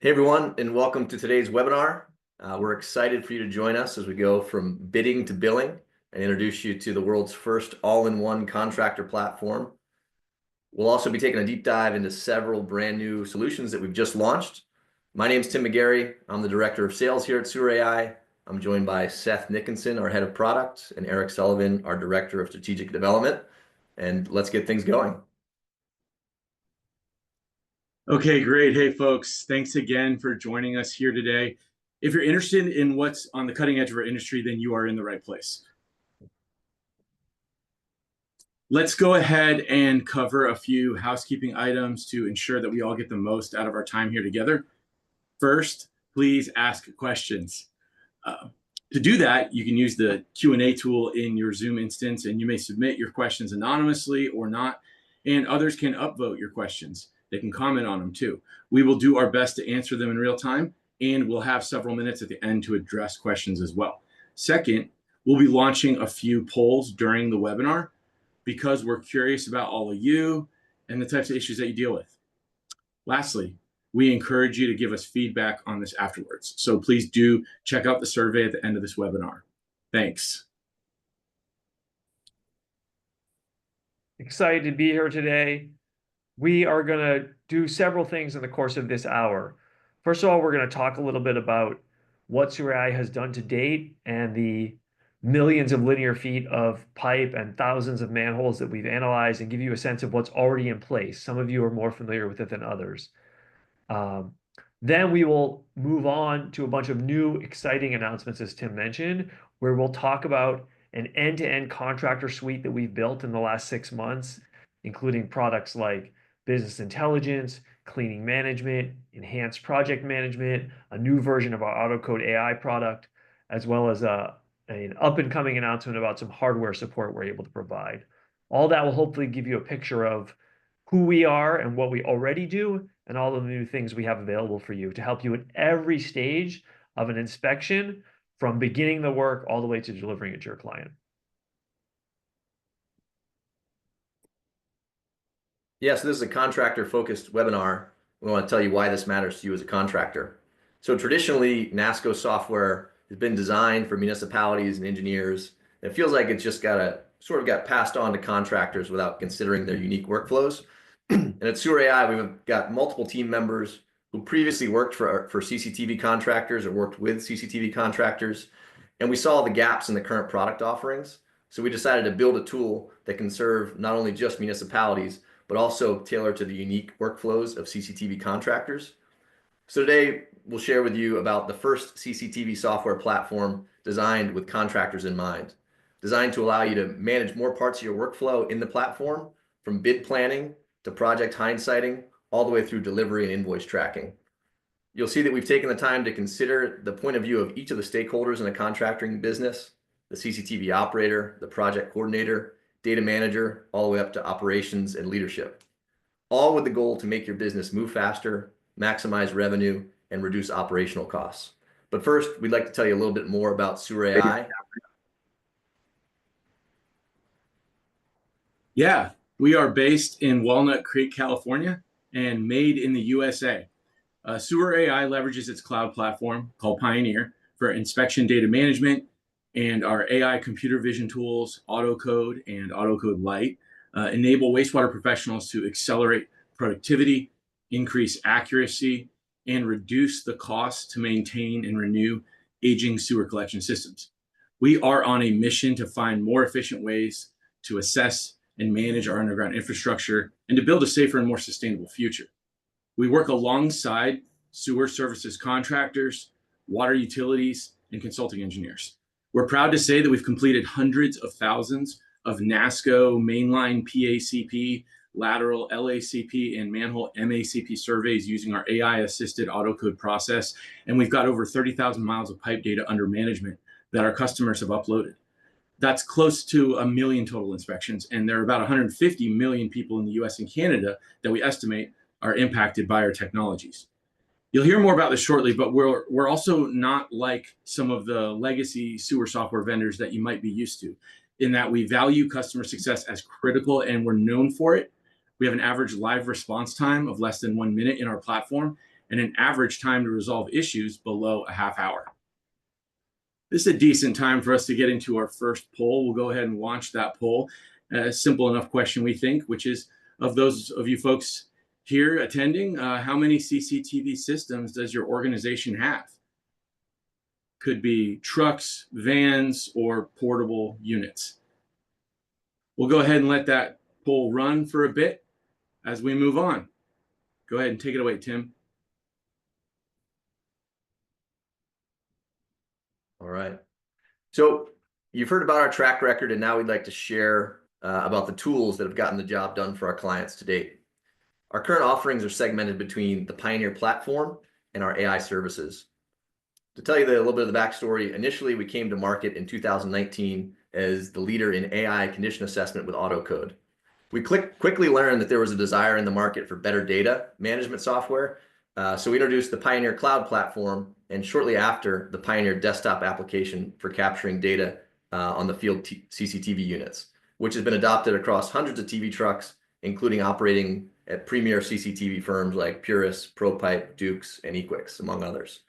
Hey everyone, and welcome to today's webinar. We're excited for you to join us as we go from bidding to billing and introduce you to the world's first all-in-one contractor platform. We'll also be taking a deep dive into several brand new solutions that we've just launched. My name is Tim McGarry. I'm the Director of Sales here at Sewer AI. I'm joined by Seth Nickinson, our Head of Product, and Eric Sullivan, our Director of Strategic Development. And let's get things going. Okay, great. Hey, folks, thanks again for joining us here today. If you're interested in what's on the cutting edge of our industry, then you are in the right place. Let's go ahead and cover a few housekeeping items to ensure that we all get the most out of our time here together. First, please ask questions. To do that, you can use the Q&A tool in your Zoom instance, and you may submit your questions anonymously or not, and others can upvote your questions. They can comment on them too. We will do our best to answer them in real time, and we'll have several minutes at the end to address questions as well. Second, we'll be launching a few polls during the webinar because we're curious about all of you and the types of issues that you deal with. Lastly, we encourage you to give us feedback on this afterwards. So please do check out the survey at the end of this webinar. Thanks. Excited to be here today. We are going to do several things in the course of this hour. First of all, we're going to talk a little bit about what Sewer AI has done to date and the millions of linear feet of pipe and thousands of manholes that we've analyzed, and give you a sense of what's already in place. Some of you are more familiar with it than others. Then we will move on to a bunch of new exciting announcements, as Tim mentioned, where we'll talk about an end-to-end contractor suite that we've built in the last 6 months, including products like business intelligence, cleaning management, enhanced project management, a new version of our Autocode AI product, as well as an up-and-coming announcement about some hardware support we're able to provide. All that will hopefully give you a picture of who we are and what we already do, and all of the new things we have available for you to help you at every stage of an inspection, from beginning the work all the way to delivering it to your client. Yeah, so this is a contractor-focused webinar. We want to tell you why this matters to you as a contractor. So traditionally, NASCO software has been designed for municipalities and engineers. It feels like it's just got passed on to contractors without considering their unique workflows. And at Sewer AI, we've got multiple team members who previously worked for CCTV contractors or worked with CCTV contractors. And we saw the gaps in the current product offerings. So we decided to build a tool that can serve not only just municipalities, but also tailor to the unique workflows of CCTV contractors. So today, we'll share with you about the first CCTV software platform designed with contractors in mind, designed to allow you to manage more parts of your workflow in the platform, from bid planning to project hindsighting, all the way through delivery and invoice tracking. You'll see that we've taken the time to consider the point of view of each of the stakeholders in a contracting business: the CCTV operator, the project coordinator, data manager, all the way up to operations and leadership, all with the goal to make your business move faster, maximize revenue, and reduce operational costs. But first, we'd like to tell you a little bit more about Sewer AI. Yeah, we are based in Walnut Creek, California, and made in the USA. Sewer AI leverages its cloud platform called Pioneer for inspection data management, and our AI computer vision tools, Autocode and Autocode Lite, enable wastewater professionals to accelerate productivity, increase accuracy, and reduce the cost to maintain and renew aging sewer collection systems. We are on a mission to find more efficient ways to assess and manage our underground infrastructure and to build a safer and more sustainable future. We work alongside sewer services contractors, water utilities, and consulting engineers. We're proud to say that we've completed hundreds of thousands of NASCO mainline PACP, lateral LACP, and manhole MACP surveys using our AI-assisted Autocode process, and we've got over 30,000 miles of pipe data under management that our customers have uploaded. That's close to 1 million total inspections, and there are about 150 million people in the US and Canada that we estimate are impacted by our technologies. You'll hear more about this shortly, but we're also not like some of the legacy sewer software vendors that you might be used to, in that we value customer success as critical and we're known for it. We have an average live response time of less than 1 minute in our platform, and an average time to resolve issues below a half hour. This is a decent time for us to get into our first poll. We'll go ahead and launch that poll. A simple enough question, we think, which is, of those of you folks here attending, how many CCTV systems does your organization have? Could be trucks, vans, or portable units. We'll go ahead and let that poll run for a bit as we move on. Go ahead and take it away, Tim. All right. So you've heard about our track record, and now we'd like to share about the tools that have gotten the job done for our clients to date. Our current offerings are segmented between the Pioneer platform and our AI services. To tell you a little bit of the backstory, initially we came to market in 2019 as the leader in AI condition assessment with Autocode. We quickly learned that there was a desire in the market for better data management software, so we introduced the Pioneer Cloud platform, and shortly after, the Pioneer desktop application for capturing data on the field CCTV units, which has been adopted across hundreds of TV trucks, including operating at premier CCTV firms like Purus, ProPipe, Dukes, and Equix, among others.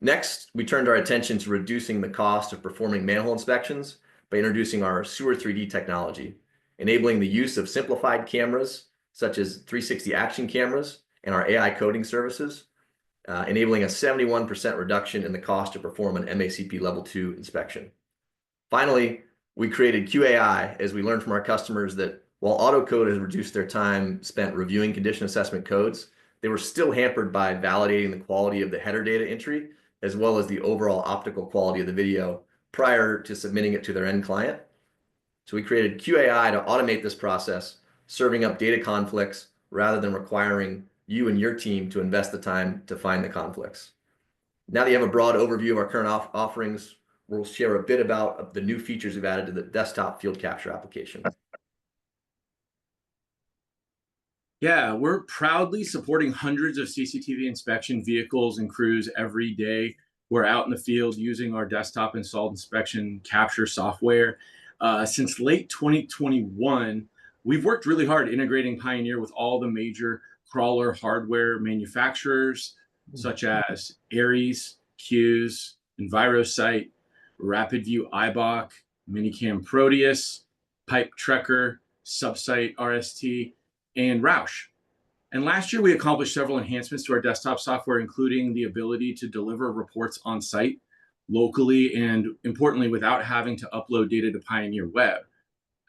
Next, we turned our attention to reducing the cost of performing manhole inspections by introducing our Sewer 3D technology, enabling the use of simplified cameras such as 360 action cameras and our AI coding services, enabling a 71% reduction in the cost to perform an MACP Level 2 inspection. Finally, we created QAI as we learned from our customers that while Autocode has reduced their time spent reviewing condition assessment codes, they were still hampered by validating the quality of the header data entry, as well as the overall optical quality of the video prior to submitting it to their end client. So we created QAI to automate this process, serving up data conflicts rather than requiring you and your team to invest the time to find the conflicts. Now that you have a broad overview of our current offerings, we'll share a bit about the new features we've added to the desktop field capture application. Yeah, we're proudly supporting hundreds of CCTV inspection vehicles and crews every day. We're out in the field using our desktop installed inspection capture software. Since late 2021, we've worked really hard integrating Pioneer with all the major crawler hardware manufacturers, such as Ares, Q's, EnviroSight, RapidView iBock, Minicam Proteus, Pipe Trekker, Subsite RST, and Roush. And last year, we accomplished several enhancements to our desktop software, including the ability to deliver reports on site locally and, importantly, without having to upload data to Pioneer Web.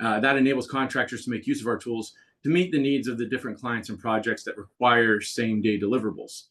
That enables contractors to make use of our tools to meet the needs of the different clients and projects that require same-day deliverables.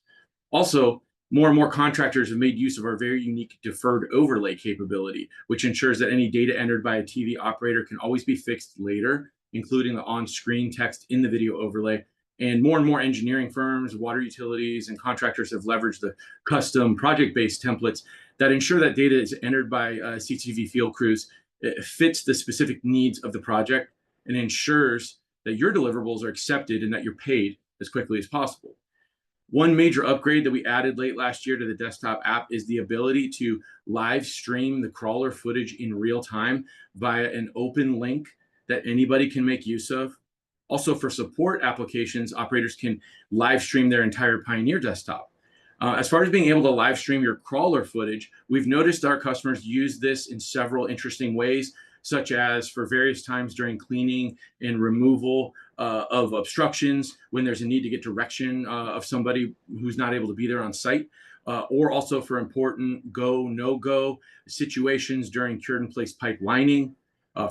Also, more and more contractors have made use of our very unique deferred overlay capability, which ensures that any data entered by a TV operator can always be fixed later, including the on-screen text in the video overlay. And more engineering firms, water utilities, and contractors have leveraged the custom project-based templates that ensure that data is entered by CCTV field crews. It fits the specific needs of the project and ensures that your deliverables are accepted and that you're paid as quickly as possible. One major upgrade that we added late last year to the desktop app is the ability to live stream the crawler footage in real time via an open link that anybody can make use of. Also, for support applications, operators can live stream their entire Pioneer desktop. As far as being able to live stream your crawler footage, we've noticed our customers use this in several interesting ways, such as for various times during cleaning and removal of obstructions, when there's a need to get direction of somebody who's not able to be there on site, or also for important go, no-go situations during cured in place pipe lining,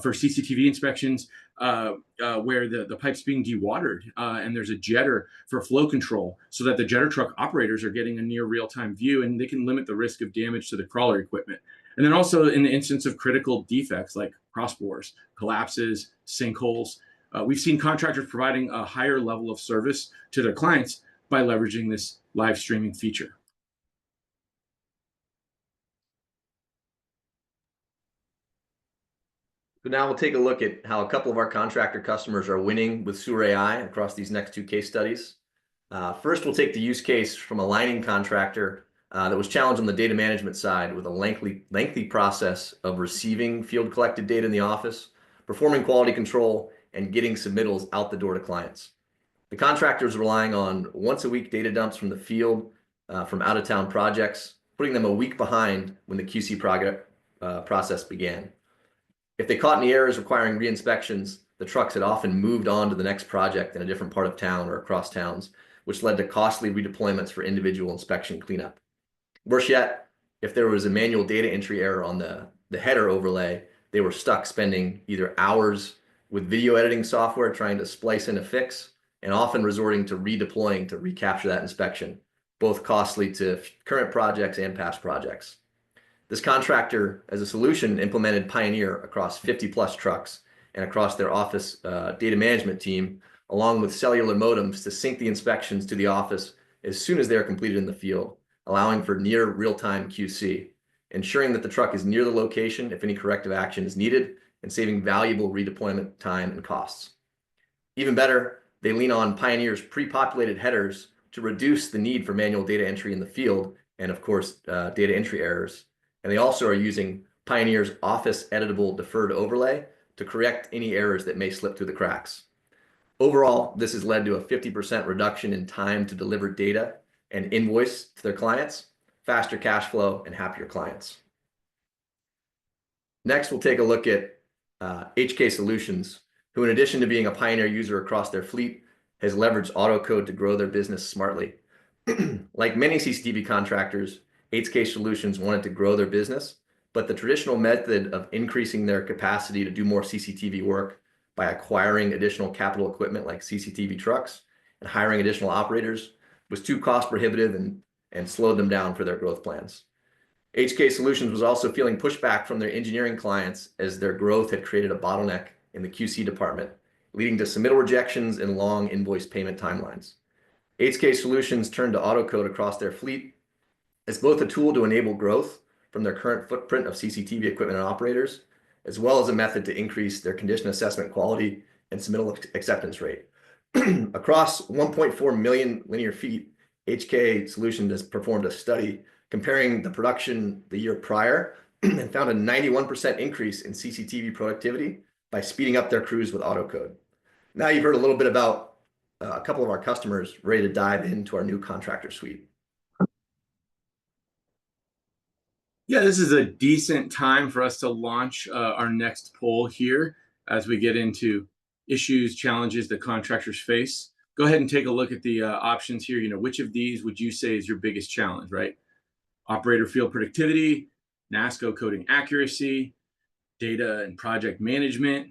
for CCTV inspections, where the pipe's being dewatered and there's a jetter for flow control so that the jetter truck operators are getting a near real-time view and they can limit the risk of damage to the crawler equipment. And then also in the instance of critical defects like crossbores, collapses, sinkholes, we've seen contractors providing a higher level of service to their clients by leveraging this live streaming feature. So now we'll take a look at how a couple of our contractor customers are winning with Sewer AI across these next two case studies. First, we'll take the use case from a lining contractor that was challenged on the data management side with a lengthy process of receiving field collected data in the office, performing quality control, and getting submittals out the door to clients. The contractor is relying on once-a-week data dumps from the field from out-of-town projects, putting them a week behind when the QC process began. If they caught any errors requiring re-inspections, the trucks had often moved on to the next project in a different part of town or across towns, which led to costly redeployments for individual inspection cleanup. Worse yet, if there was a manual data entry error on the header overlay, they were stuck spending either hours with video editing software trying to splice in a fix, and often resorting to redeploying to recapture that inspection, both costly to current projects and past projects. This contractor, as a solution, implemented Pioneer across 50+ trucks and across their office data management team, along with cellular modems to sync the inspections to the office as soon as they are completed in the field, allowing for near real-time QC, ensuring that the truck is near the location if any corrective action is needed, and saving valuable redeployment time and costs. Even better, they lean on Pioneer's pre-populated headers to reduce the need for manual data entry in the field and, of course, data entry errors. And they also are using Pioneer's office editable deferred overlay to correct any errors that may slip through the cracks. Overall, this has led to a 50% reduction in time to deliver data and invoice to their clients, faster cash flow, and happier clients. Next, we'll take a look at HK Solutions, who, in addition to being a Pioneer user across their fleet, has leveraged Autocode to grow their business smartly. Like many CCTV contractors, HK Solutions wanted to grow their business, but the traditional method of increasing their capacity to do more CCTV work by acquiring additional capital equipment like CCTV trucks and hiring additional operators was too cost prohibitive and slowed them down for their growth plans. HK Solutions was also feeling pushback from their engineering clients as their growth had created a bottleneck in the QC department, leading to submittal rejections and long invoice payment timelines. HK Solutions turned to Autocode across their fleet as both a tool to enable growth from their current footprint of CCTV equipment and operators, as well as a method to increase their condition assessment quality and submittal acceptance rate. Across 1.4 million linear feet, HK Solutions has performed a study comparing the production the year prior and found a 91% increase in CCTV productivity by speeding up their crews with Autocode. Now you've heard a little bit about a couple of our customers ready to dive into our new contractor suite. Yeah, this is a decent time for us to launch our next poll here as we get into issues, challenges that contractors face. Go ahead and take a look at the options here. You know, which of these would you say is your biggest challenge, right? Operator field productivity, NASCO coding accuracy, data and project management,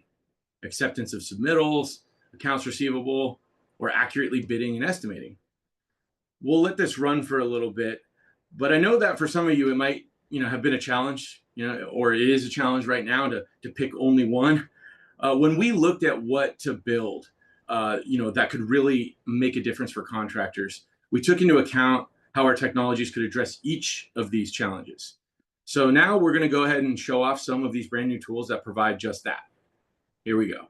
acceptance of submittals, accounts receivable, or accurately bidding and estimating. We'll let this run for a little bit, but I know that for some of you, it might have been a challenge, or it is a challenge right now to pick only one. When we looked at what to build, that could really make a difference for contractors, we took into account how our technologies could address each of these challenges. So now we're going to go ahead and show off some of these brand new tools that provide just that. Here we go.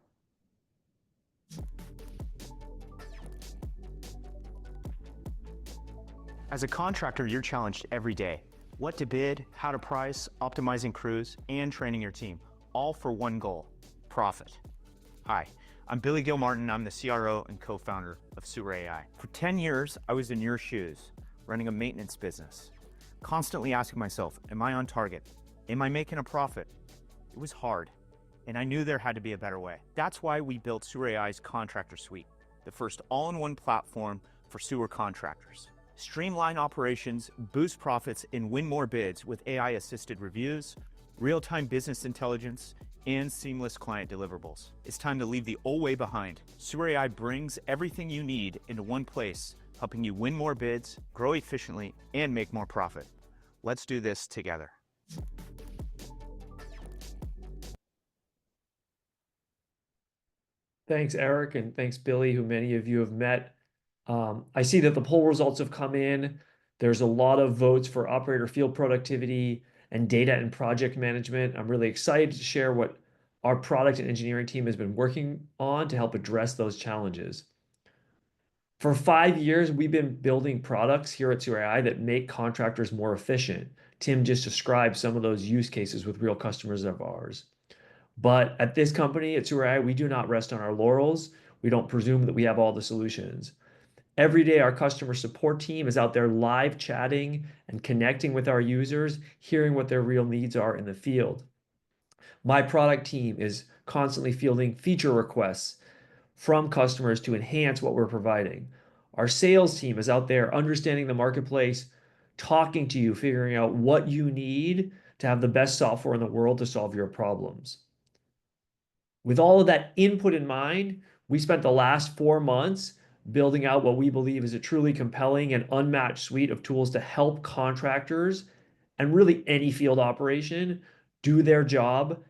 As a contractor, you're challenged every day. What to bid, how to price, optimizing crews, and training your team, all for one goal, profit. Hi, I'm Billy Gilmartin. I'm the CRO and co-founder of Sewer AI. For 10 years, I was in your shoes, running a maintenance business, constantly asking myself, am I on target? Am I making a profit? It was hard, and I knew there had to be a better way. That's why we built Sewer AI's Contractor Suite, the first all-in-one platform for sewer contractors. Streamline operations, boost profits, and win more bids with AI-assisted reviews, real-time business intelligence, and seamless client deliverables. It's time to leave the old way behind. Sewer AI brings everything you need into one place, helping you win more bids, grow efficiently, and make more profit. Let's do this together. Thanks, Eric, and thanks, Billy, who many of you have met. I see that the poll results have come in. There's a lot of votes for operator field productivity and data and project management. I'm really excited to share what our product and engineering team has been working on to help address those challenges. For 5 years, we've been building products here at Sewer AI that make contractors more efficient. Tim just described some of those use cases with real customers of ours. But at this company, at Sewer AI, we do not rest on our laurels. We don't presume that we have all the solutions. Every day, our customer support team is out there live chatting and connecting with our users, hearing what their real needs are in the field. My product team is constantly fielding feature requests from customers to enhance what we're providing. Our sales team is out there understanding the marketplace, talking to you, figuring out what you need to have the best software in the world to solve your problems. With all of that input in mind, we spent the last 4 months building out what we believe is a truly compelling and unmatched suite of tools to help contractors and really any field operation do their job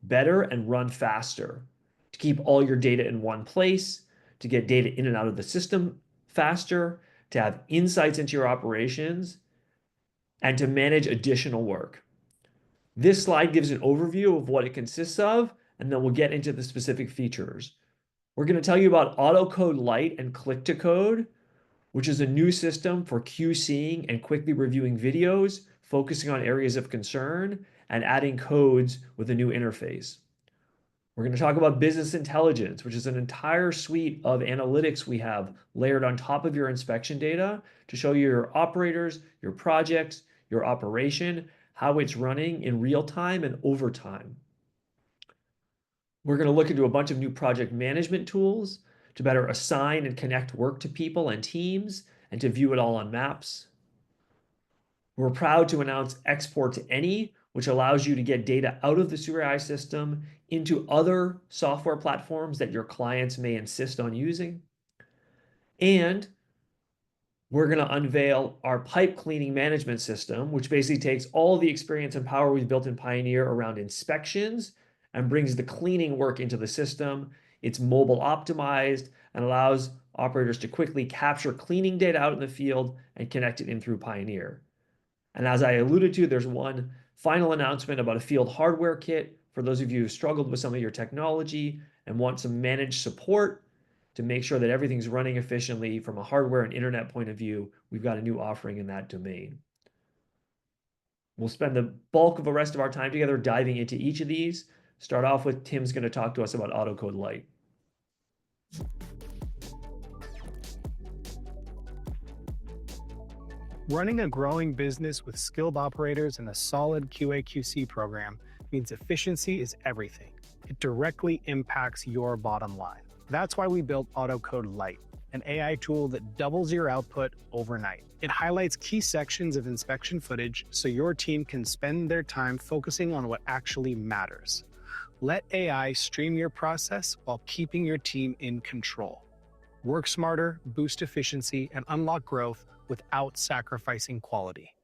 better and run faster, to keep all your data in one place, to get data in and out of the system faster, to have insights into your operations, and to manage additional work. This slide gives an overview of what it consists of, and then we'll get into the specific features. We're going to tell you about Autocode Lite and Click to Code, which is a new system for QCing and quickly reviewing videos, focusing on areas of concern, and adding codes with a new interface. We're going to talk about business intelligence, which is an entire suite of analytics we have layered on top of your inspection data to show you your operators, your projects, your operation, how it's running in real time and over time. We're going to look into a bunch of new project management tools to better assign and connect work to people and teams and to view it all on maps. We're proud to announce Export to Any, which allows you to get data out of the Sewer AI system into other software platforms that your clients may insist on using. And we're going to unveil our pipe cleaning management system, which basically takes all the experience and power we've built in Pioneer around inspections and brings the cleaning work into the system. It's mobile optimized and allows operators to quickly capture cleaning data out in the field and connect it in through Pioneer. And as I alluded to, there's one final announcement about a field hardware kit for those of you who struggled with some of your technology and want some managed support to make sure that everything's running efficiently from a hardware and internet point of view. We've got a new offering in that domain. We'll spend the bulk of the rest of our time together diving into each of these. Start off with Tim's going to talk to us about Autocode Lite. Running a growing business with skilled operators and a solid QA/QC program means efficiency is everything. It directly impacts your bottom line. That's why we built Autocode Lite, an AI tool that doubles your output overnight. It highlights key sections of inspection footage so your team can spend their time focusing on what actually matters. Let AI stream your process while keeping your team in control. Work smarter, boost efficiency, and unlock growth without sacrificing quality.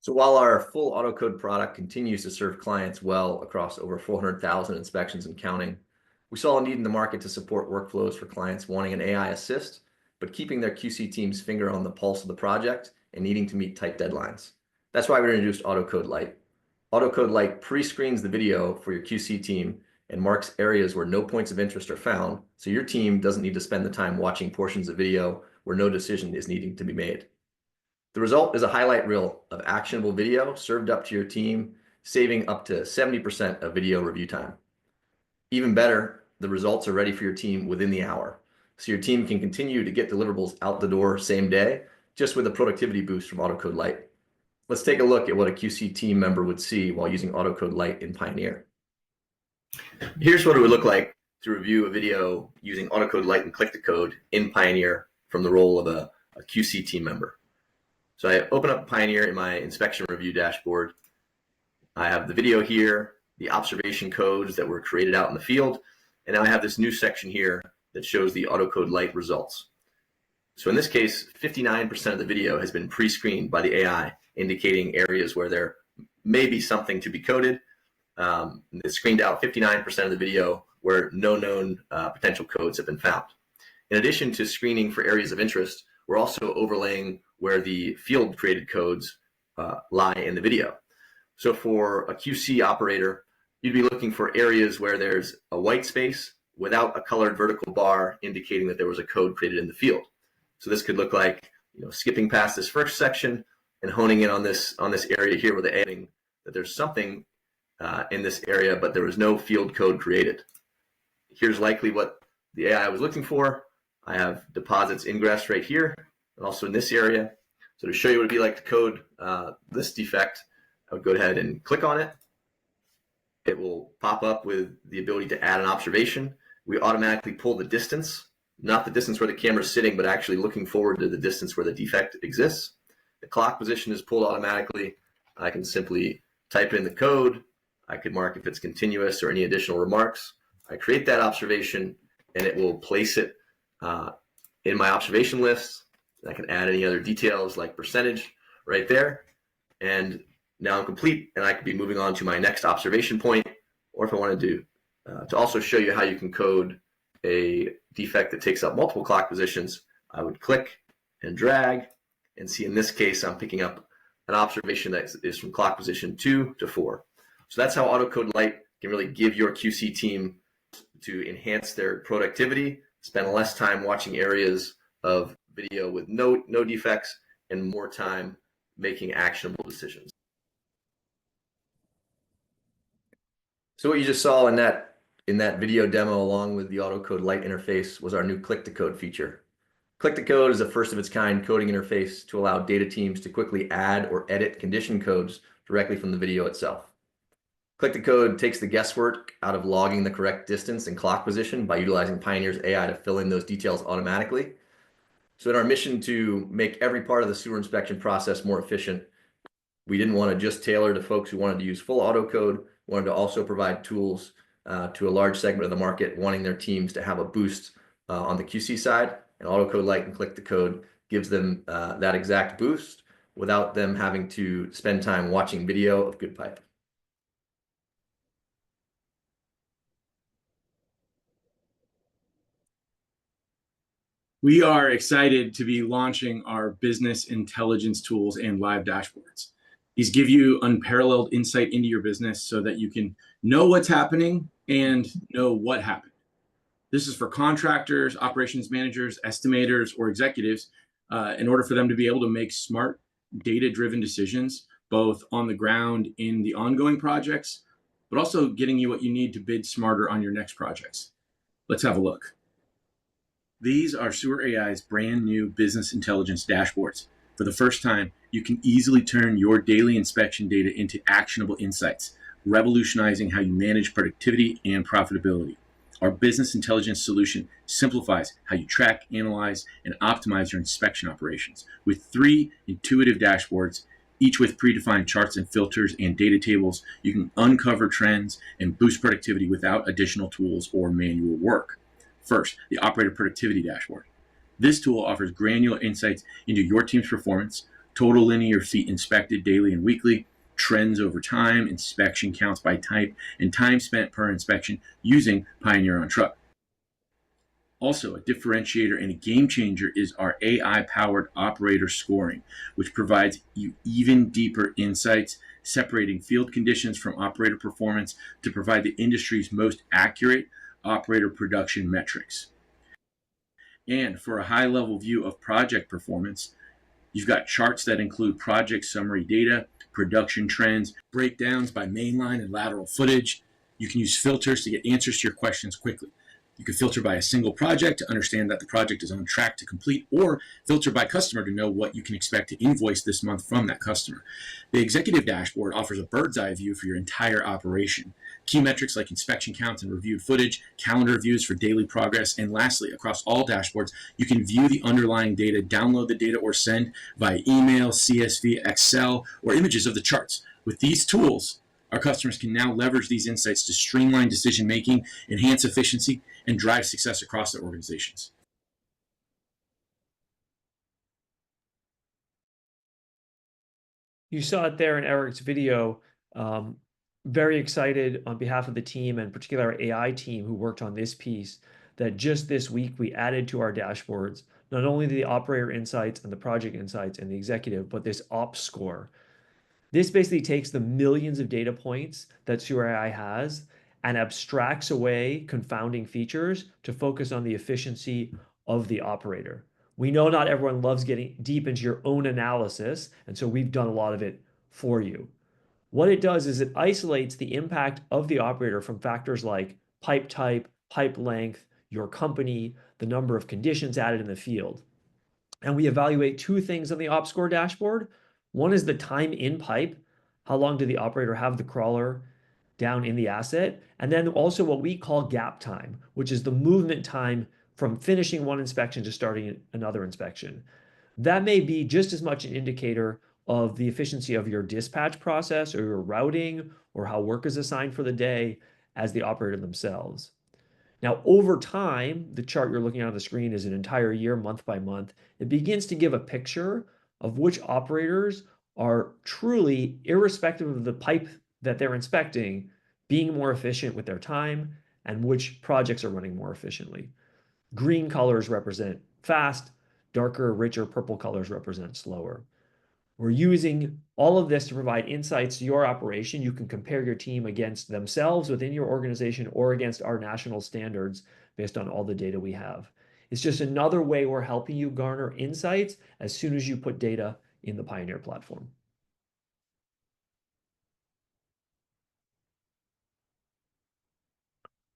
So while our full Autocode product continues to serve clients well across over 400,000 inspections and counting, we saw a need in the market to support workflows for clients wanting an AI assist, but keeping their QC team's finger on the pulse of the project and needing to meet tight deadlines. That's why we introduced Autocode Lite. Autocode Lite pre-screens the video for your QC team and marks areas where no points of interest are found, so your team doesn't need to spend the time watching portions of video where no decision is needing to be made. The result is a highlight reel of actionable video served up to your team, saving up to 70% of video review time. Even better, the results are ready for your team within the hour, so your team can continue to get deliverables out the door same day, just with a productivity boost from Autocode Lite. Let's take a look at what a QC team member would see while using Autocode Lite in Pioneer. Here's what it would look like to review a video using Autocode Lite and Click to Code in Pioneer from the role of a QC team member. So I open up Pioneer in my inspection review dashboard. I have the video here, the observation codes that were created out in the field, and now I have this new section here that shows the Autocode Lite results. So in this case, 59% of the video has been pre-screened by the AI, indicating areas where there may be something to be coded. It's screened out 59% of the video where no known potential codes have been found. In addition to screening for areas of interest, we're also overlaying where the field created codes lie in the video. So for a QC operator, you'd be looking for areas where there's a white space without a colored vertical bar indicating that there was a code created in the field. So this could look like, skipping past this first section and honing in on this area here where they're adding that there's something in this area, but there was no field code created. Here's likely what the AI was looking for. I have deposits ingress right here, and also in this area. So to show you what it'd be like to code this defect, I would go ahead and click on it. It will pop up with the ability to add an observation. We automatically pull the distance, not the distance where the camera is sitting, but actually looking forward to the distance where the defect exists. The clock position is pulled automatically. I can simply type in the code. I could mark if it's continuous or any additional remarks. I create that observation, and it will place it in my observation list. I can add any other details like percentage right there. And now I'm complete, and I could be moving on to my next observation point. Or if I wanted to also show you how you can code a defect that takes up multiple clock positions, I would click and drag, and see in this case, I'm picking up an observation that is from clock position 2 to 4. So that's how Autocode Lite can really give your QC team to enhance their productivity, spend less time watching areas of video with no defects, and more time making actionable decisions. So what you just saw in that video demo, along with the Autocode Lite interface, was our new Click to Code feature. Click to Code is a first of its kind coding interface to allow data teams to quickly add or edit condition codes directly from the video itself. Click to Code takes the guesswork out of logging the correct distance and clock position by utilizing Pioneer's AI to fill in those details automatically. So in our mission to make every part of the sewer inspection process more efficient, we didn't want to just tailor to folks who wanted to use full Autocode. We wanted to also provide tools to a large segment of the market wanting their teams to have a boost on the QC side. And Autocode Lite and Click to Code gives them that exact boost without them having to spend time watching video of good pipe. We are excited to be launching our business intelligence tools and live dashboards. These give you unparalleled insight into your business so that you can know what's happening and know what happened. This is for contractors, operations managers, estimators, or executives in order for them to be able to make smart, data-driven decisions, both on the ground in the ongoing projects, but also getting you what you need to bid smarter on your next projects. Let's have a look. These are Sewer AI's brand new business intelligence dashboards. For the first time, you can easily turn your daily inspection data into actionable insights, revolutionizing how you manage productivity and profitability. Our business intelligence solution simplifies how you track, analyze, and optimize your inspection operations with 3 intuitive dashboards, each with predefined charts and filters and data tables. You can uncover trends and boost productivity without additional tools or manual work. First, the Operator Productivity Dashboard. This tool offers granular insights into your team's performance, total linear feet inspected daily and weekly, trends over time, inspection counts by type, and time spent per inspection using Pioneer on Truck. Also, a differentiator and a game changer is our AI-powered operator scoring, which provides you even deeper insights, separating field conditions from operator performance to provide the industry's most accurate operator production metrics. And for a high-level view of project performance, you've got charts that include project summary data, production trends, breakdowns by mainline and lateral footage. You can use filters to get answers to your questions quickly. You can filter by a single project to understand that the project is on track to complete, or filter by customer to know what you can expect to invoice this month from that customer. The executive dashboard offers a bird's eye view for your entire operation. Key metrics like inspection counts and reviewed footage, calendar views for daily progress, and lastly, across all dashboards, you can view the underlying data, download the data, or send via email, CSV, Excel, or images of the charts. With these tools, our customers can now leverage these insights to streamline decision-making, enhance efficiency, and drive success across their organizations. You saw it there in Eric's video. Very excited on behalf of the team, and particularly our AI team who worked on this piece, that just this week we added to our dashboards not only the operator insights and the project insights and the executive, but this ops score. This basically takes the millions of data points that Sewer AI has and abstracts away confounding features to focus on the efficiency of the operator. We know not everyone loves getting deep into your own analysis, and so we've done a lot of it for you. What it does is it isolates the impact of the operator from factors like pipe type, pipe length, your company, the number of conditions added in the field. And we evaluate two things on the op score dashboard. One is the time in pipe. How long did the operator have the crawler down in the asset? And then also what we call gap time, which is the movement time from finishing one inspection to starting another inspection. That may be just as much an indicator of the efficiency of your dispatch process or your routing or how work is assigned for the day as the operator themselves. Now, over time, the chart you're looking at on the screen is an entire year, month by month. It begins to give a picture of which operators are truly, irrespective of the pipe that they're inspecting, being more efficient with their time, and which projects are running more efficiently. Green colors represent fast, darker, richer purple colors represent slower. We're using all of this to provide insights to your operation. You can compare your team against themselves within your organization or against our national standards based on all the data we have. It's just another way we're helping you garner insights as soon as you put data in the Pioneer platform.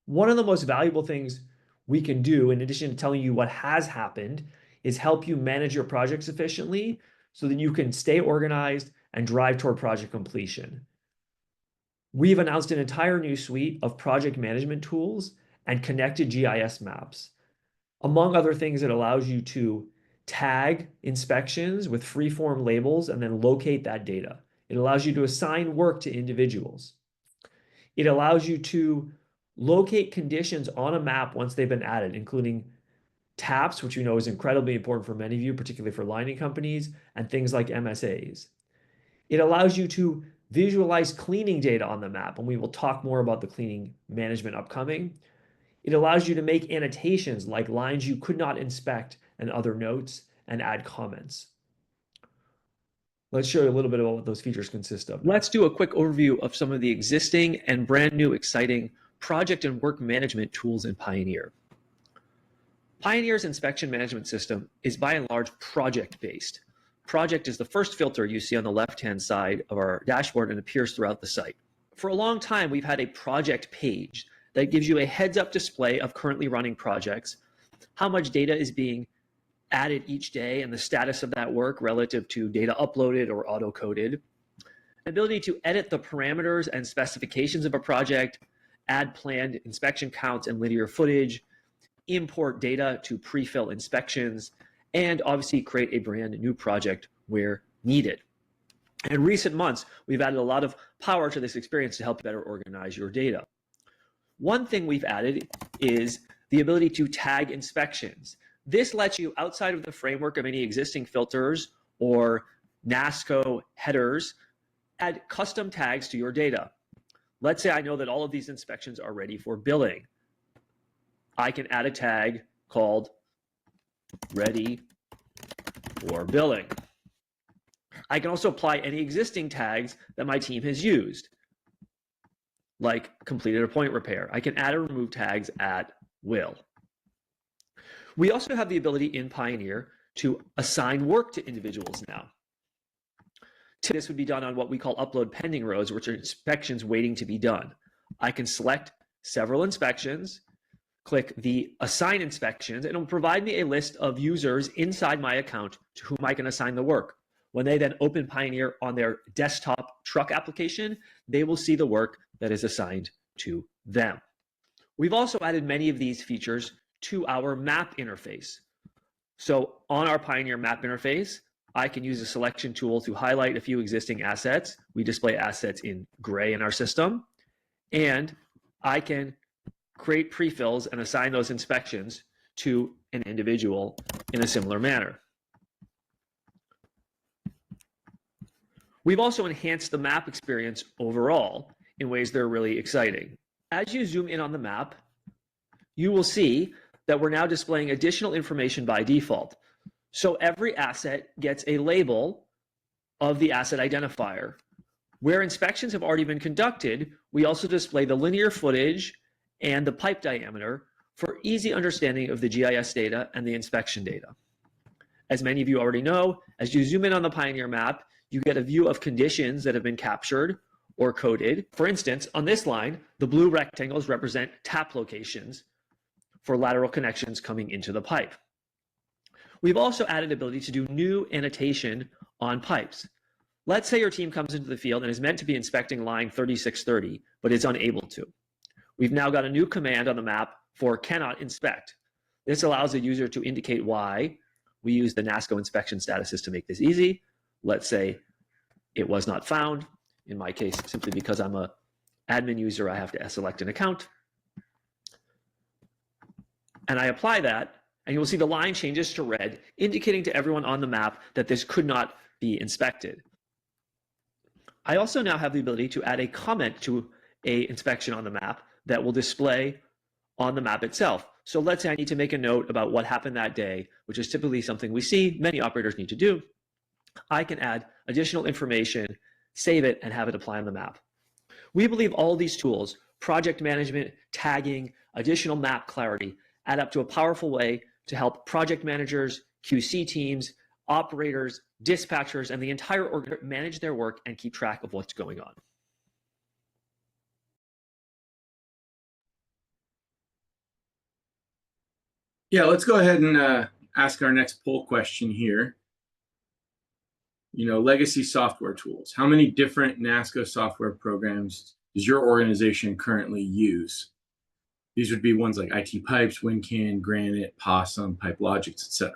One of the most valuable things we can do, in addition to telling you what has happened, is help you manage your projects efficiently so that you can stay organized and drive toward project completion. We've announced an entire new suite of project management tools and connected GIS maps. Among other things, it allows you to tag inspections with free-form labels and then locate that data. It allows you to assign work to individuals. It allows you to locate conditions on a map once they've been added, including TAPs, which we know is incredibly important for many of you, particularly for lining companies, and things like MSAs. It allows you to visualize cleaning data on the map, and we will talk more about the cleaning management upcoming. It allows you to make annotations like lines you could not inspect and other notes, and add comments. Let's show you a little bit about what those features consist of. Let's do a quick overview of some of the existing and brand new exciting project and work management tools in Pioneer. Pioneer's inspection management system is by and large project-based. Project is the first filter you see on the left-hand side of our dashboard and appears throughout the site. For a long time, we've had a project page that gives you a heads-up display of currently running projects, how much data is being added each day and the status of that work relative to data uploaded or auto-coded, ability to edit the parameters and specifications of a project, add planned inspection counts and linear footage, import data to pre-fill inspections, and obviously create a brand new project where needed. In recent months, we've added a lot of power to this experience to help you better organize your data. One thing we've added is the ability to tag inspections. This lets you, outside of the framework of any existing filters or NASCO headers, add custom tags to your data. Let's say I know that all of these inspections are ready for billing. I can add a tag called ready for billing. I can also apply any existing tags that my team has used, like completed a point repair. I can add or remove tags at will. We also have the ability in Pioneer to assign work to individuals now. This would be done on what we call upload pending rows, which are inspections waiting to be done. I can select several inspections, click the assign inspections, and it will provide me a list of users inside my account to whom I can assign the work. When they then open Pioneer on their desktop truck application, they will see the work that is assigned to them. We've also added many of these features to our map interface. So on our Pioneer map interface, I can use a selection tool to highlight a few existing assets. We display assets in gray in our system, and I can create pre-fills and assign those inspections to an individual in a similar manner. We've also enhanced the map experience overall in ways that are really exciting. As you zoom in on the map, you will see that we're now displaying additional information by default. So every asset gets a label of the asset identifier. Where inspections have already been conducted, we also display the linear footage and the pipe diameter for easy understanding of the GIS data and the inspection data. As many of you already know, as you zoom in on the Pioneer map, you get a view of conditions that have been captured or coded. For instance, on this line, the blue rectangles represent tap locations for lateral connections coming into the pipe. We've also added ability to do new annotation on pipes. Let's say your team comes into the field and is meant to be inspecting line 3630, but is unable to. We've now got a new command on the map for cannot inspect. This allows the user to indicate why. We use the NASCO inspection statuses to make this easy. Let's say it was not found. In my case, simply because I'm an admin user, I have to select an account. And I apply that, and you will see the line changes to red, indicating to everyone on the map that this could not be inspected. I also now have the ability to add a comment to an inspection on the map that will display on the map itself. So let's say I need to make a note about what happened that day, which is typically something we see many operators need to do. I can add additional information, save it, and have it apply on the map. We believe all these tools, project management, tagging, additional map clarity, add up to a powerful way to help project managers, QC teams, operators, dispatchers, and the entire org manage their work and keep track of what's going on. Yeah, let's go ahead and ask our next poll question here. Legacy software tools. How many different NASCO software programs does your organization currently use? These would be ones like IT Pipes, WinCan, Granite, Possum, PipeLogix, etc.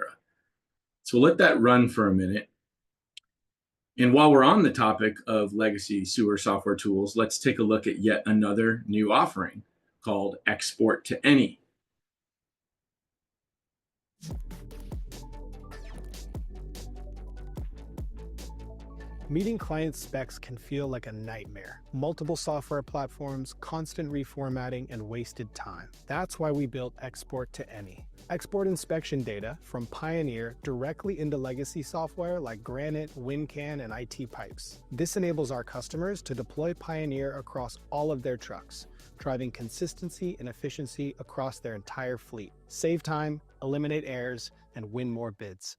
So we'll let that run for a minute. And while we're on the topic of legacy sewer software tools, let's take a look at yet another new offering called Export to Any. Meeting client specs can feel like a nightmare. Multiple software platforms, constant reformatting, and wasted time. That's why we built Export to Any. Export inspection data from Pioneer directly into legacy software like Granite, WinCan, and IT Pipes. This enables our customers to deploy Pioneer across all of their trucks, driving consistency and efficiency across their entire fleet. Save time, eliminate errors, and win more bids.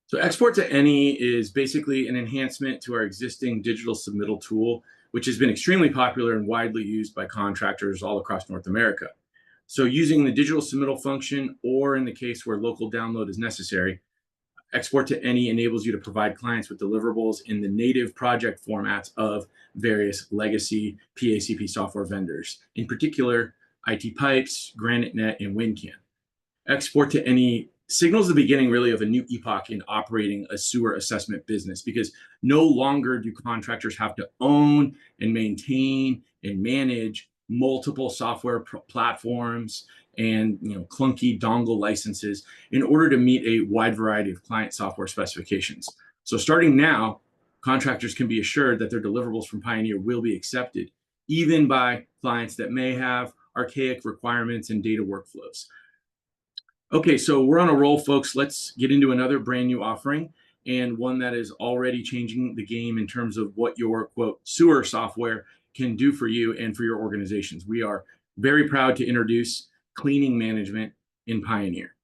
So Export to Any is basically an enhancement to our existing digital submittal tool, which has been extremely popular and widely used by contractors all across North America. So using the digital submittal function, or in the case where local download is necessary, Export to Any enables you to provide clients with deliverables in the native project formats of various legacy PACP software vendors, in particular IT Pipes, GraniteNet, and WinCan. Export to Any signals the beginning really of a new epoch in operating a sewer assessment business, because no longer do contractors have to own and maintain and manage multiple software platforms and clunky dongle licenses in order to meet a wide variety of client software specifications. So starting now, contractors can be assured that their deliverables from Pioneer will be accepted, even by clients that may have archaic requirements and data workflows. Okay, so we're on a roll, folks. Let's get into another brand new offering, and one that is already changing the game in terms of what your, quote, sewer software can do for you and for your organizations. We are very proud to introduce cleaning management in Pioneer.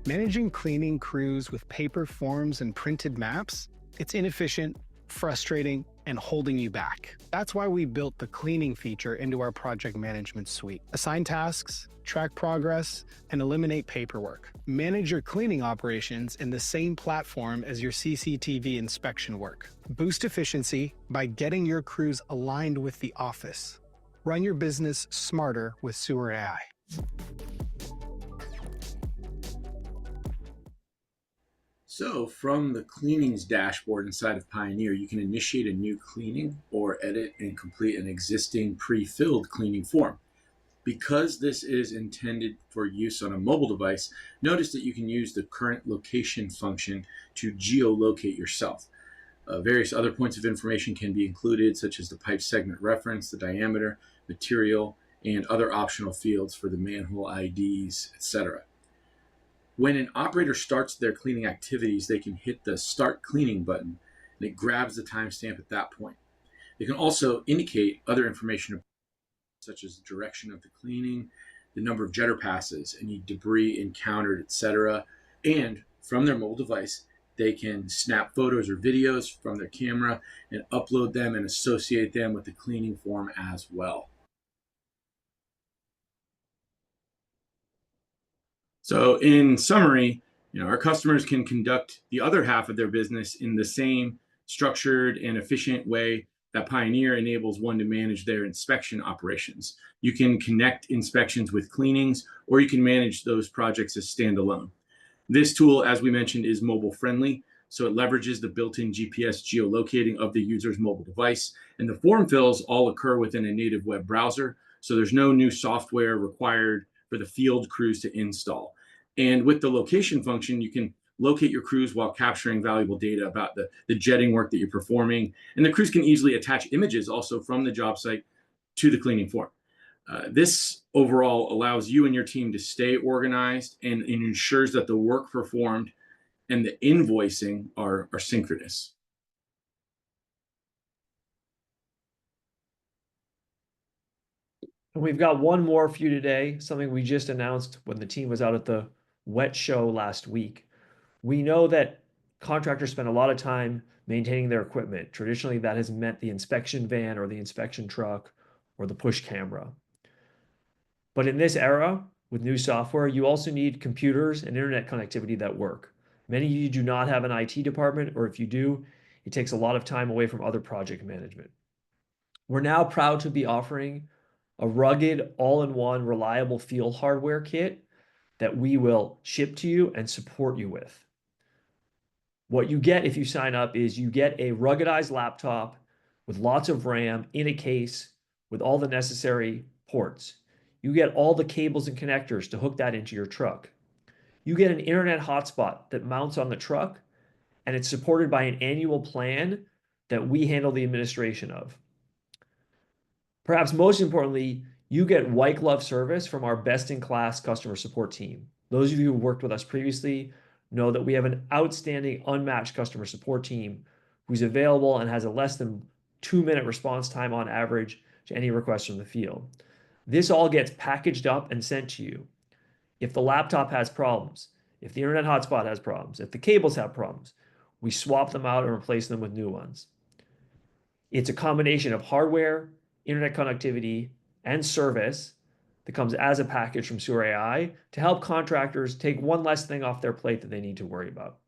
Managing cleaning crews with paper forms and printed maps, it's inefficient, frustrating, and holding you back. That's why we built the cleaning feature into our project management suite. Assign tasks, track progress, and eliminate paperwork. Manage your cleaning operations in the same platform as your CCTV inspection work. Boost efficiency by getting your crews aligned with the office. Run your business smarter with Sewer AI. So from the cleanings dashboard inside of Pioneer, you can initiate a new cleaning or edit and complete an existing pre-filled cleaning form. Because this is intended for use on a mobile device, notice that you can use the current location function to geolocate yourself. Various other points of information can be included, such as the pipe segment reference, the diameter, material, and other optional fields for the manhole IDs, etc. When an operator starts their cleaning activities, they can hit the Start Cleaning button, and it grabs the timestamp at that point. They can also indicate other information, such as the direction of the cleaning, the number of jetter passes, any debris encountered, etc. And from their mobile device, they can snap photos or videos from their camera and upload them and associate them with the cleaning form as well. So in summary, our customers can conduct the other half of their business in the same structured and efficient way that Pioneer enables one to manage their inspection operations. You can connect inspections with cleanings, or you can manage those projects as standalone. This tool, as we mentioned, is mobile friendly, so it leverages the built-in GPS geolocating of the user's mobile device, and the form fills all occur within a native web browser, so there's no new software required for the field crews to install. And with the location function, you can locate your crews while capturing valuable data about the jetting work that you're performing. And the crews can easily attach images also from the job site to the cleaning form. This overall allows you and your team to stay organized and ensures that the work performed and the invoicing are synchronous. And we've got one more for you today, something we just announced when the team was out at the wet show last week. We know that contractors spend a lot of time maintaining their equipment. Traditionally, that has meant the inspection van or the inspection truck or the push camera. But in this era, with new software, you also need computers and internet connectivity that work. Many of you do not have an IT department, or if you do, it takes a lot of time away from other project management. We're now proud to be offering a rugged, all-in-one, reliable field hardware kit that we will ship to you and support you with. What you get if you sign up is you get a ruggedized laptop with lots of RAM in a case with all the necessary ports. You get all the cables and connectors to hook that into your truck. You get an internet hotspot that mounts on the truck, and it's supported by an annual plan that we handle the administration of. Perhaps most importantly, you get white glove service from our best-in-class customer support team. Those of you who worked with us previously know that we have an outstanding, unmatched customer support team who's available and has a less than 2-minute response time on average to any requests from the field. This all gets packaged up and sent to you. If the laptop has problems, if the internet hotspot has problems, if the cables have problems, we swap them out and replace them with new ones. It's a combination of hardware, internet connectivity, and service that comes as a package from Sewer AI to help contractors take one less thing off their plate that they need to worry about.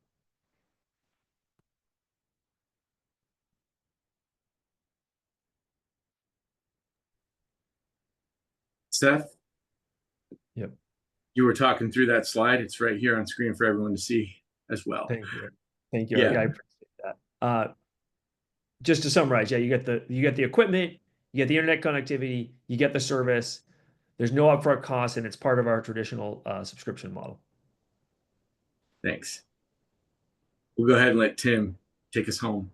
Seth? Yep. You were talking through that slide. It's right here on screen for everyone to see as well. Thank you. Thank you. Yeah. I appreciate that. Just to summarize, yeah, you get the equipment, you get the internet connectivity, you get the service. There's no upfront cost, and it's part of our traditional subscription model. Thanks. We'll go ahead and let Tim take us home.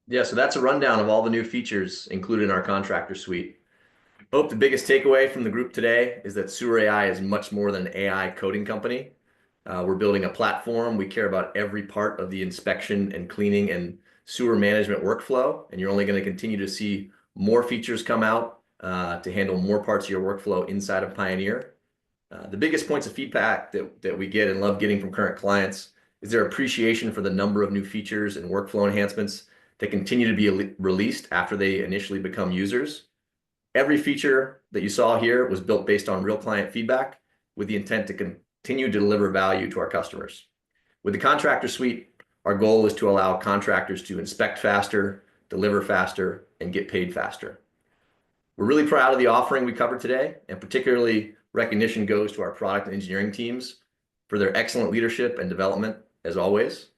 Yeah, so that's a rundown of all the new features included in our Contractor suite. I hope the biggest takeaway from the group today is that Sewer AI is much more than an AI coding company. We're building a platform. We care about every part of the inspection and cleaning and sewer management workflow, and you're only going to continue to see more features come out to handle more parts of your workflow inside of Pioneer. The biggest points of feedback that we get and love getting from current clients is their appreciation for the number of new features and workflow enhancements that continue to be released after they initially become users. Every feature that you saw here was built based on real client feedback with the intent to continue to deliver value to our customers. With the Contractor suite, our goal is to allow contractors to inspect faster, deliver faster, and get paid faster. We're really proud of the offering we covered today, and particularly recognition goes to our product and engineering teams for their excellent leadership and development, as always.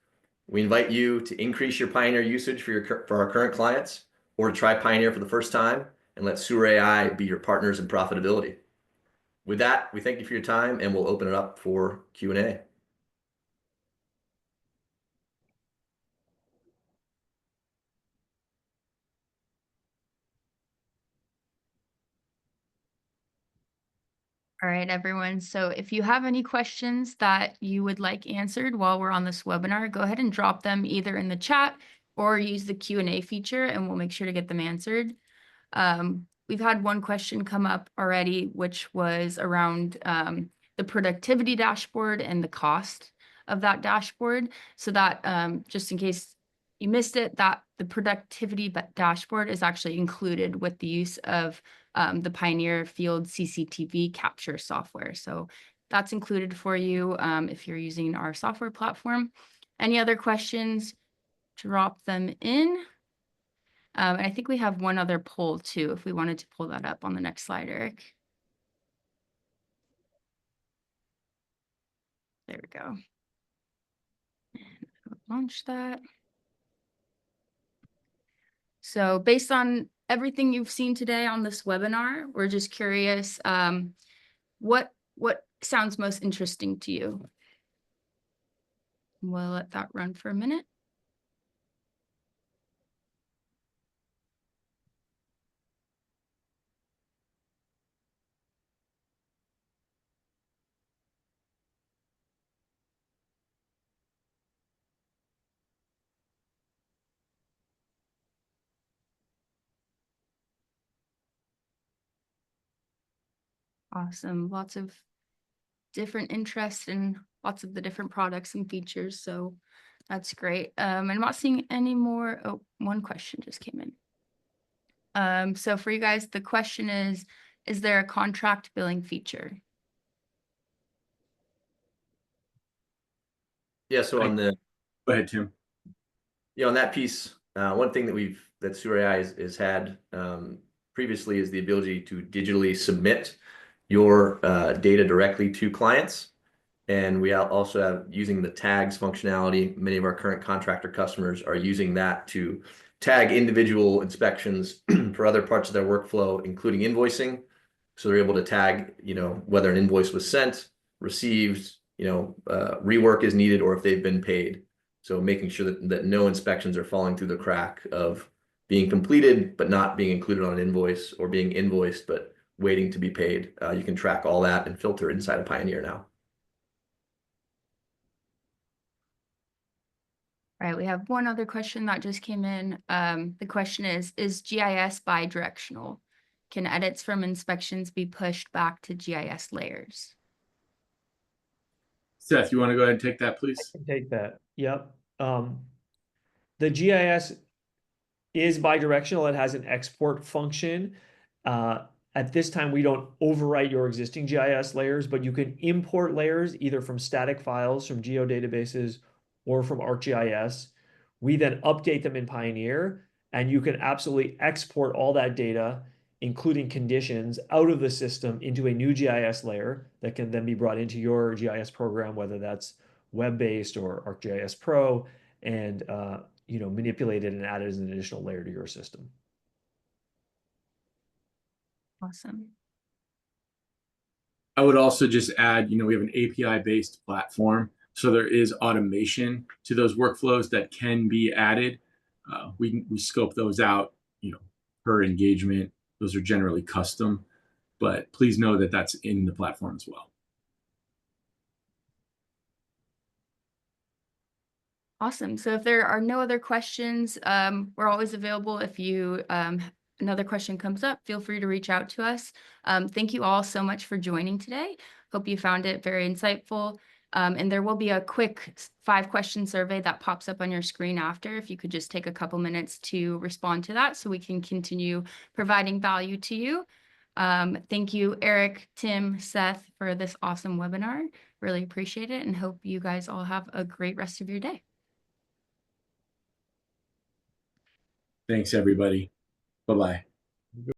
We invite you to increase your Pioneer usage for our current clients, or to try Pioneer for the first time and let Sewer AI be your partners in profitability. With that, we thank you for your time, and we'll open it up for Q&A. All right, everyone. So if you have any questions that you would like answered while we're on this webinar, go ahead and drop them either in the chat or use the Q&A feature, and we'll make sure to get them answered. we've had one question come up already, which was around the productivity dashboard and the cost of that dashboard. So that just in case you missed it, that the productivity dashboard is actually included with the use of the Pioneer Field CCTV capture software. So that's included for you if you're using our software platform. Any other questions, drop them in. I think we have one other poll too, if we wanted to pull that up on the next slide, Eric. There we go. And launch that. So based on everything you've seen today on this webinar, we're just curious, what sounds most interesting to you? We'll let that run for a minute. Awesome. Lots of different interests in lots of the different products and features. So that's great. I'm not seeing any more. Oh, one question just came in. So for you guys, the question is there a contract billing feature? Yeah, so on the Go ahead, Tim. on that piece, one thing that Sewer AI has had previously is the ability to digitally submit your data directly to clients. And we also have using the tags functionality. Many of our current contractor customers are using that to tag individual inspections for other parts of their workflow, including invoicing. So they're able to tag, whether an invoice was sent, received, rework is needed, or if they've been paid. So making sure that no inspections are falling through the crack of being completed, but not being included on an invoice, or being invoiced, but waiting to be paid. You can track all that and filter inside of Pioneer now. All right, we have one other question that just came in. The question is GIS bi-directional? Can edits from inspections be pushed back to GIS layers? Seth, you want to go ahead and take that, please? I can take that. Yep. The GIS is bi-directional. It has an export function. At this time, we don't overwrite your existing GIS layers, but you can import layers either from static files from geodatabases or from ArcGIS. We then update them in Pioneer, and you can absolutely export all that data, including conditions, out of the system into a new GIS layer that can then be brought into your GIS program, whether that's web-based or ArcGIS Pro, and manipulated and added as an additional layer to your system. Awesome. I would also just add, we have an API-based platform, so there is automation to those workflows that can be added. We scope those out, per engagement. Those are generally custom, but please know that that's in the platform as well. Awesome. So if there are no other questions, we're always available. If you another question comes up, feel free to reach out to us. Thank you all so much for joining today. Hope you found it very insightful. And there will be a quick 5-question survey that pops up on your screen after. If you could just take a couple minutes to respond to that so we can continue providing value to you. Thank you, Eric, Tim, Seth, for this awesome webinar. Really appreciate it, and hope you guys all have a great rest of your day. Thanks, everybody. Bye-bye.